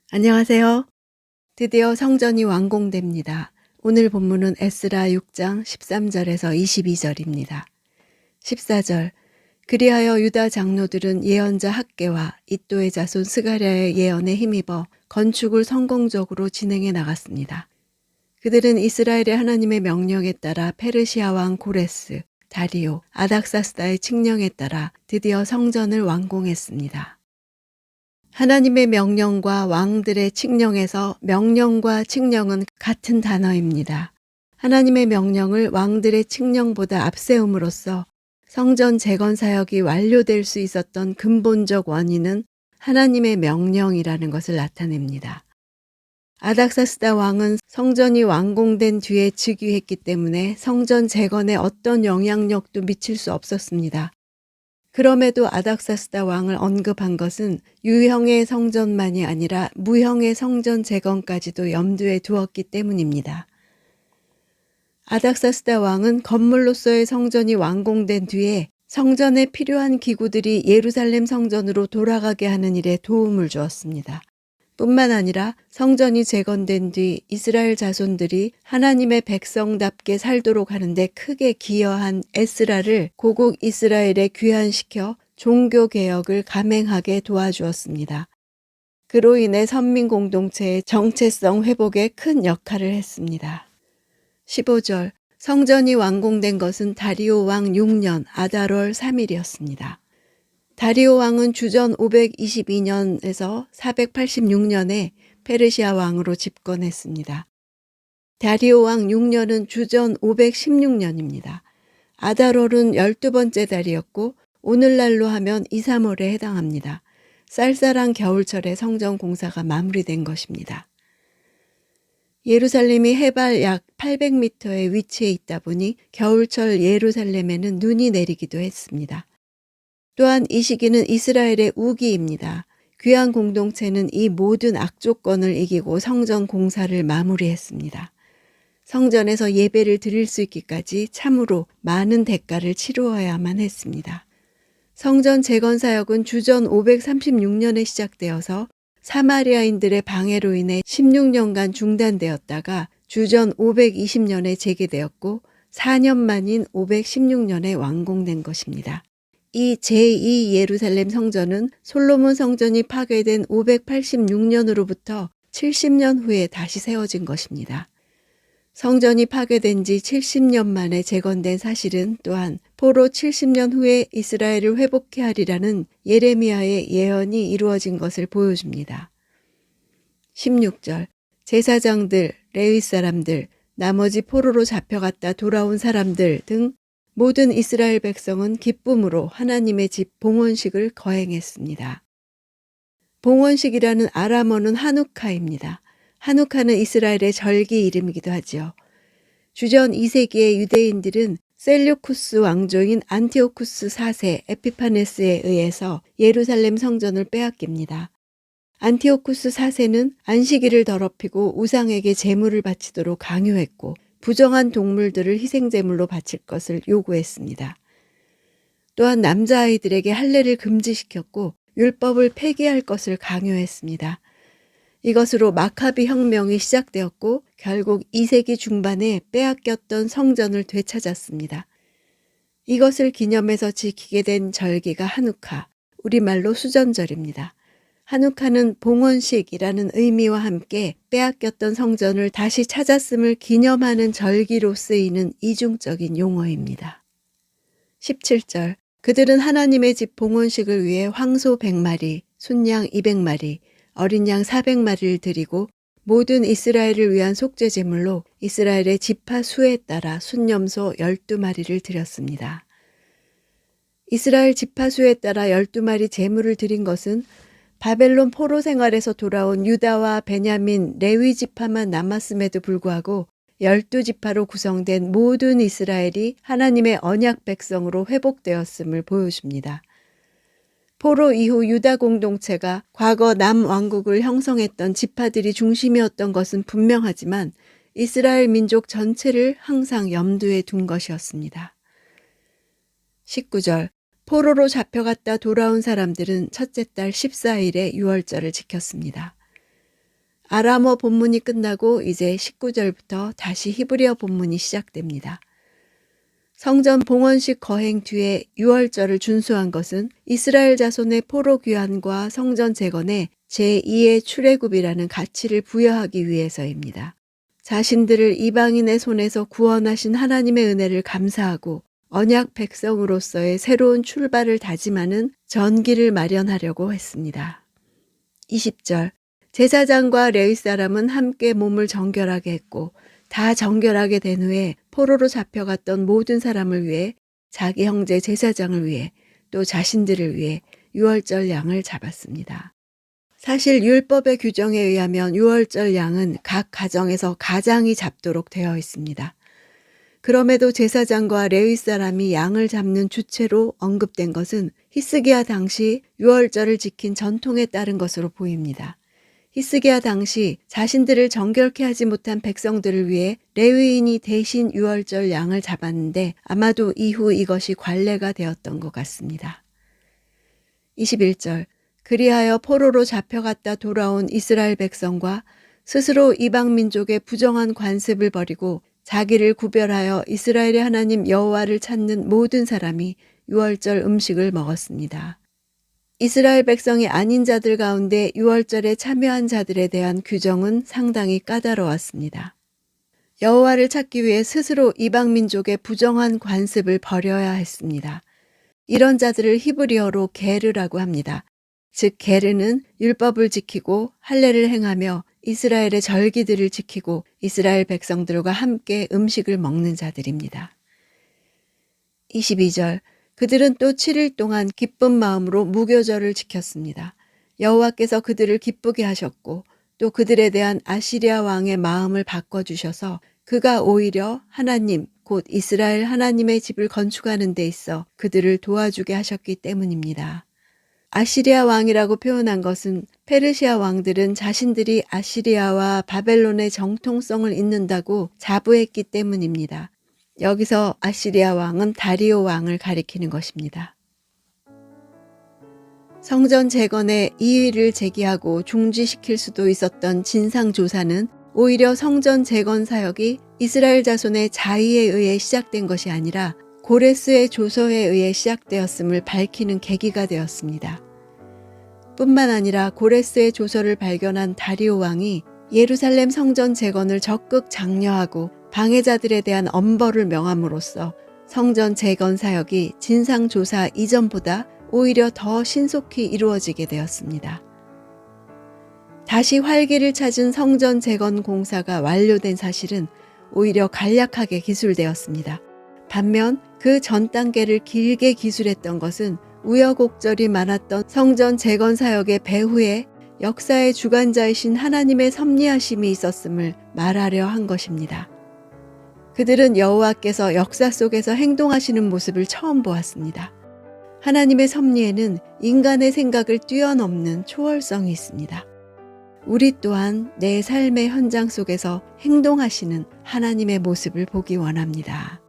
안녕하세요. 드디어 성전이 완공됩니다. 오늘 본문은 에스라 6장 13절에서 22절입니다. 14절 그리하여 유다 장로들은 예언자 학개와 이도의 자손 스가랴의 예언에 힘입어 건축을 성공적으로 진행해 나갔습니다. 그들은 이스라엘의 하나님의 명령에 따라 페르시아 왕 고레스, 다리오, 아닥사스다의 칙령에 따라 드디어 성전을 완공했습니다. 하나님의 명령과 왕들의 칙령에서 명령과 칙령은 같은 단어입니다. 하나님의 명령을 왕들의 칙령보다 앞세움으로써 성전 재건 사역이 완료될 수 있었던 근본적 원인은 하나님의 명령이라는 것을 나타냅니다. 아닥사스다 왕은 성전이 완공된 뒤에 즉위했기 때문에 성전 재건에 어떤 영향력도 미칠 수 없었습니다. 그럼에도 아닥사스다 왕을 언급한 것은 유형의 성전만이 아니라 무형의 성전 재건까지도 염두에 두었기 때문입니다. 아닥사스다 왕은 건물로서의 성전이 완공된 뒤에 성전에 필요한 기구들이 예루살렘 성전으로 돌아가게 하는 일에 도움을 주었습니다. 뿐만 아니라 성전이 재건된 뒤 이스라엘 자손들이 하나님의 백성답게 살도록 하는데 크게 기여한 에스라를 고국 이스라엘에 귀환시켜 종교개혁을 감행하게 도와주었습니다. 그로 인해 선민 공동체의 정체성 회복에 큰 역할을 했습니다. 15절 성전이 완공된 것은 다리오 왕 6년 아달월 3일이었습니다. 다리오 왕은 주전 522년에서 486년에 페르시아 왕으로 집권했습니다. 다리오 왕 6년은 주전 516년입니다. 아달월은 12번째 달이었고 오늘날로 하면 2, 3월에 해당합니다. 쌀쌀한 겨울철에 성전 공사가 마무리된 것입니다. 예루살렘이 해발 약 800m의 위치에 있다 보니 겨울철 예루살렘에는 눈이 내리기도 했습니다. 또한 이 시기는 이스라엘의 우기입니다. 귀한 공동체는 이 모든 악조건을 이기고 성전 공사를 마무리했습니다. 성전에서 예배를 드릴 수 있기까지 참으로 많은 대가를 치루어야만 했습니다. 성전 재건 사역은 주전 536년에 시작되어서 사마리아인들의 방해로 인해 16년간 중단되었다가 주전 520년에 재개되었고 4년 만인 516년에 완공된 것입니다. 이 제2 예루살렘 성전은 솔로몬 성전이 파괴된 586년으로부터 70년 후에 다시 세워진 것입니다. 성전이 파괴된 지 70년 만에 재건된 사실은 또한 포로 70년 후에 이스라엘을 회복케 하리라는 예레미야의 예언이 이루어진 것을 보여줍니다. 16절 제사장들, 레위 사람들, 나머지 포로로 잡혀갔다 돌아온 사람들 등 모든 이스라엘 백성은 기쁨으로 하나님의 집 봉헌식을 거행했습니다. 봉헌식이라는 아람어는 하누카입니다. 하누카는 이스라엘의 절기 이름이기도 하죠. 주전 2세기의 유대인들은 셀류쿠스 왕조인 안티오쿠스 4세 에피파네스에 의해서 예루살렘 성전을 빼앗깁니다. 안티오쿠스 4세는 안식일을 더럽히고 우상에게 제물을 바치도록 강요했고 부정한 동물들을 희생제물로 바칠 것을 요구했습니다. 또한 남자아이들에게 할례를 금지시켰고 율법을 폐기할 것을 강요했습니다. 이것으로 마카비 혁명이 시작되었고 결국 2세기 중반에 빼앗겼던 성전을 되찾았습니다. 이것을 기념해서 지키게 된 절기가 하누카, 우리말로 수전절입니다. 하누카는 봉헌식이라는 의미와 함께 빼앗겼던 성전을 다시 찾았음을 기념하는 절기로 쓰이는 이중적인 용어입니다. 17절 그들은 하나님의 집 봉헌식을 위해 황소 100마리, 순양 200마리, 어린 양 400마리를 드리고 모든 이스라엘을 위한 속죄 제물로 이스라엘의 지파 수에 따라 순염소 12마리를 드렸습니다. 이스라엘 지파 수에 따라 12마리 제물을 드린 것은 바벨론 포로 생활에서 돌아온 유다와 베냐민, 레위 지파만 남았음에도 불구하고 12지파로 구성된 모든 이스라엘이 하나님의 언약 백성으로 회복되었음을 보여줍니다. 포로 이후 유다 공동체가 과거 남왕국을 형성했던 지파들이 중심이었던 것은 분명하지만 이스라엘 민족 전체를 항상 염두에 둔 것이었습니다. 19절 포로로 잡혀갔다 돌아온 사람들은 첫째 달 14일에 유월절을 지켰습니다. 아람어 본문이 끝나고 이제 19절부터 다시 히브리어 본문이 시작됩니다. 성전 봉헌식 거행 뒤에 유월절을 준수한 것은 이스라엘 자손의 포로 귀환과 성전 재건에 제2의 출애굽이라는 가치를 부여하기 위해서입니다. 자신들을 이방인의 손에서 구원하신 하나님의 은혜를 감사하고 언약 백성으로서의 새로운 출발을 다짐하는 전기를 마련하려고 했습니다. 20절 제사장과 레위 사람은 함께 몸을 정결하게 했고 다 정결하게 된 후에 포로로 잡혀갔던 모든 사람을 위해 자기 형제 제사장을 위해 또 자신들을 위해 유월절 양을 잡았습니다. 사실 율법의 규정에 의하면 유월절 양은 각 가정에서 가장이 잡도록 되어 있습니다. 그럼에도 제사장과 레위 사람이 양을 잡는 주체로 언급된 것은 히스기야 당시 유월절을 지킨 전통에 따른 것으로 보입니다. 히스기야 당시 자신들을 정결케 하지 못한 백성들을 위해 레위인이 대신 유월절 양을 잡았는데 아마도 이후 이것이 관례가 되었던 것 같습니다. 21절 그리하여 포로로 잡혀갔다 돌아온 이스라엘 백성과 스스로 이방 민족의 부정한 관습을 버리고 자기를 구별하여 이스라엘의 하나님 여호와를 찾는 모든 사람이 유월절 음식을 먹었습니다. 이스라엘 백성이 아닌 자들 가운데 유월절에 참여한 자들에 대한 규정은 상당히 까다로웠습니다. 여호와를 찾기 위해 스스로 이방 민족의 부정한 관습을 버려야 했습니다. 이런 자들을 히브리어로 게르라고 합니다. 즉 게르는 율법을 지키고 할례를 행하며 이스라엘의 절기들을 지키고 이스라엘 백성들과 함께 음식을 먹는 자들입니다. 22절 그들은 또 7일 동안 기쁜 마음으로 무교절을 지켰습니다. 여호와께서 그들을 기쁘게 하셨고 또 그들에 대한 아시리아 왕의 마음을 바꿔주셔서 그가 오히려 하나님 곧 이스라엘 하나님의 집을 건축하는 데 있어 그들을 도와주게 하셨기 때문입니다. 아시리아 왕이라고 표현한 것은 페르시아 왕들은 자신들이 아시리아와 바벨론의 정통성을 잇는다고 자부했기 때문입니다. 여기서 아시리아 왕은 다리오 왕을 가리키는 것입니다. 성전 재건에 이의를 제기하고 중지시킬 수도 있었던 진상조사는 오히려 성전 재건 사역이 이스라엘 자손의 자의에 의해 시작된 것이 아니라 고레스의 조서에 의해 시작되었음을 밝히는 계기가 되었습니다. 뿐만 아니라 고레스의 조서를 발견한 다리오 왕이 예루살렘 성전 재건을 적극 장려하고 방해자들에 대한 엄벌을 명함으로써 성전 재건 사역이 진상조사 이전보다 오히려 더 신속히 이루어지게 되었습니다. 다시 활기를 찾은 성전 재건 공사가 완료된 사실은 오히려 간략하게 기술되었습니다. 반면 그 전 단계를 길게 기술했던 것은 우여곡절이 많았던 성전 재건 사역의 배후에 역사의 주관자이신 하나님의 섭리하심이 있었음을 말하려 한 것입니다. 그들은 여호와께서 역사 속에서 행동하시는 모습을 처음 보았습니다. 하나님의 섭리에는 인간의 생각을 뛰어넘는 초월성이 있습니다. 우리 또한 내 삶의 현장 속에서 행동하시는 하나님의 모습을 보기 원합니다.